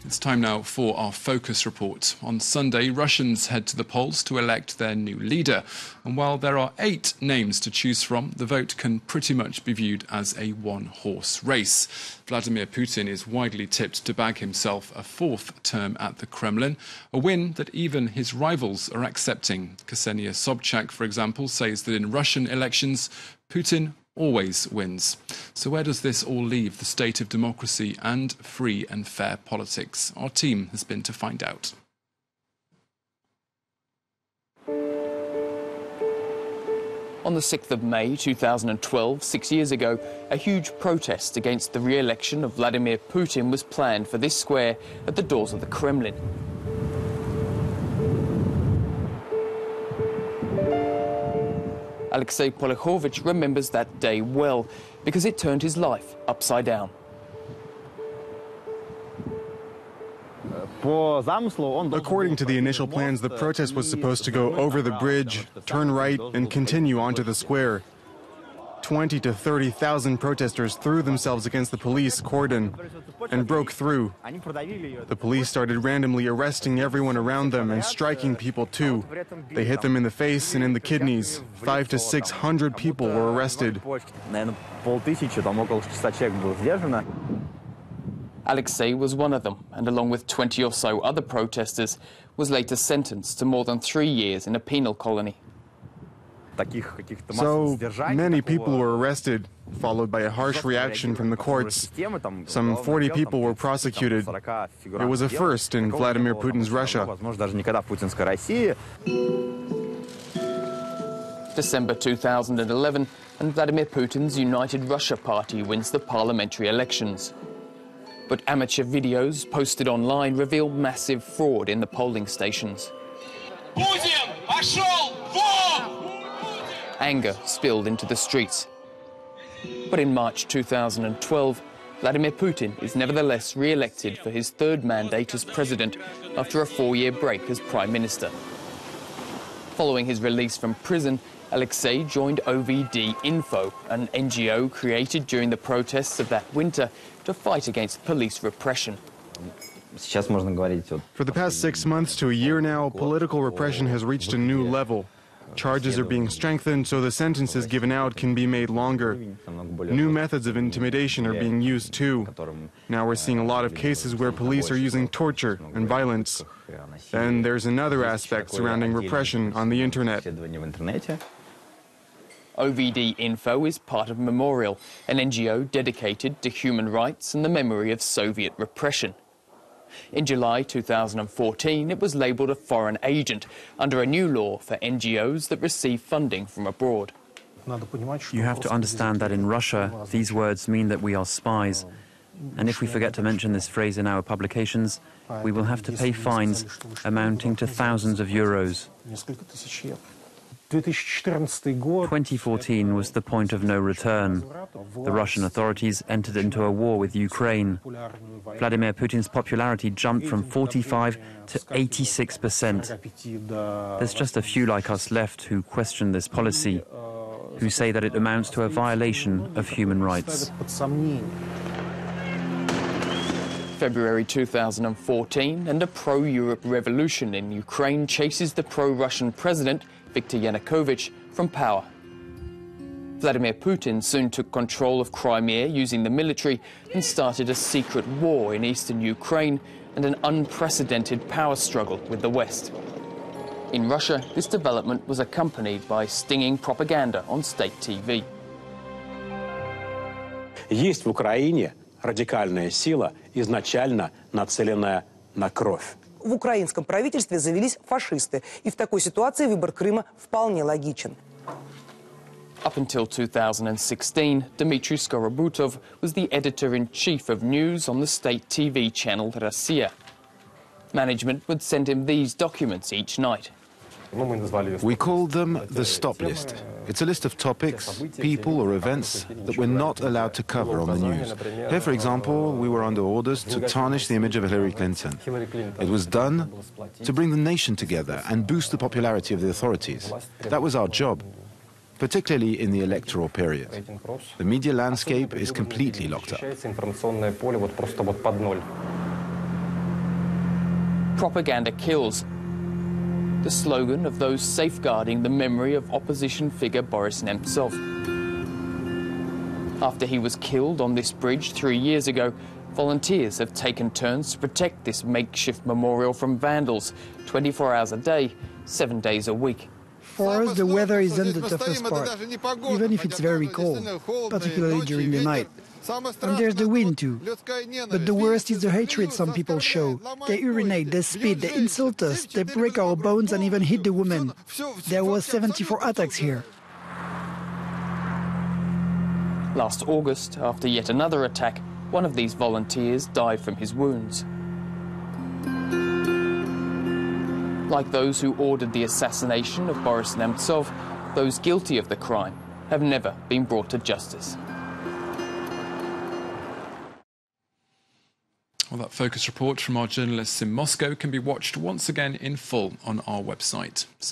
It's time now for our focus report. On Sunday, Russians head to the polls to elect their new leader. And while there are 8 names to choose from, the vote can pretty much be viewed as a one-horse race. Vladimir Putin is widely tipped to bag himself a 4th term at the Kremlin, a win that even his rivals are accepting. Ksenia Sobchak, for example, says that in Russian elections, Putin always wins. So where does this all leave the state of democracy and free and fair politics? Our team has been to find out. On the 6th of May 2012, 6 years ago, a huge protest against the re-election of Vladimir Putin was planned for this square at the doors of the Kremlin. Alexei Polyakhovich remembers that day well because it turned his life upside down. According to the initial plans, the protest was supposed to go over the bridge, turn right, and continue onto the square. 20 to 30,000 protesters threw themselves against the police cordon and broke through. The police started randomly arresting everyone around them and striking people too. They hit them in the face and in the kidneys. 500 to 600 people were arrested. Alexei was one of them, and along with 20 or so other protesters, was later sentenced to more than 3 years in a penal colony. So many people were arrested, followed by a harsh reaction from the courts. Some 40 people were prosecuted. It was a first in Vladimir Putin's Russia. December 2011, and Vladimir Putin's United Russia Party wins the parliamentary elections. But amateur videos posted online reveal massive fraud in the polling stations. Anger spilled into the streets. But in March 2012, Vladimir Putin is nevertheless re-elected for his 3rd mandate as president after a 4-year break as prime minister. Following his release from prison, Alexei joined OVD Info, an NGO created during the protests of that winter to fight against police repression. For the past 6 months to a year now, political repression has reached a new level. Charges are being strengthened so the sentences given out can be made longer. New methods of intimidation are being used too. Now we're seeing a lot of cases where police are using torture and violence. Then there's another aspect surrounding repression on the internet. OVD Info is part of Memorial, an NGO dedicated to human rights and the memory of Soviet repression. In July 2014, it was labelled a foreign agent under a new law for NGOs that receive funding from abroad. You have to understand that in Russia, these words mean that we are spies. And if we forget to mention this phrase in our publications, we will have to pay fines amounting to thousands of euros. 2014 was the point of no return. The Russian authorities entered into a war with Ukraine. Vladimir Putin's popularity jumped from 45 to 86%. There's just a few like us left who question this policy, who say that it amounts to a violation of human rights. February 2014, and a pro-Europe revolution in Ukraine chases the pro-Russian president, Viktor Yanukovych, from power. Vladimir Putin soon took control of Crimea using the military and started a secret war in eastern Ukraine and an unprecedented power struggle with the West. In Russia, this development was accompanied by stinging propaganda on state TV. Есть в Украине радикальная сила, изначально нацеленная на кровь. В украинском правительстве завелись фашисты, и в такой ситуации выбор Крыма вполне логичен. Up until 2016, Dmitry Skoroboutov was the editor-in-chief of news on the state TV channel Rossiya. Management would send him these documents each night. We called them the stop list. It's a list of topics, people or events that we're not allowed to cover on the news. Here, for example, we were under orders to tarnish the image of Hillary Clinton. It was done to bring the nation together and boost the popularity of the authorities. That was our job, particularly in the electoral period. The media landscape is completely locked up. Propaganda kills, the slogan of those safeguarding the memory of opposition figure Boris Nemtsov. After he was killed on this bridge 3 years ago, volunteers have taken turns to protect this makeshift memorial from vandals, 24 hours a day, 7 days a week. For us, the weather isn't the toughest part, even if it's very cold, particularly during the night. And there's the wind too. But the worst is the hatred some people show. They urinate, they spit, they insult us, they break our bones and even hit the women. There were 74 attacks here. Last August, after yet another attack, one of these volunteers died from his wounds. Like those who ordered the assassination of Boris Nemtsov, those guilty of the crime have never been brought to justice. Well, that focus report from our journalists in Moscow can be watched once again in full on our website.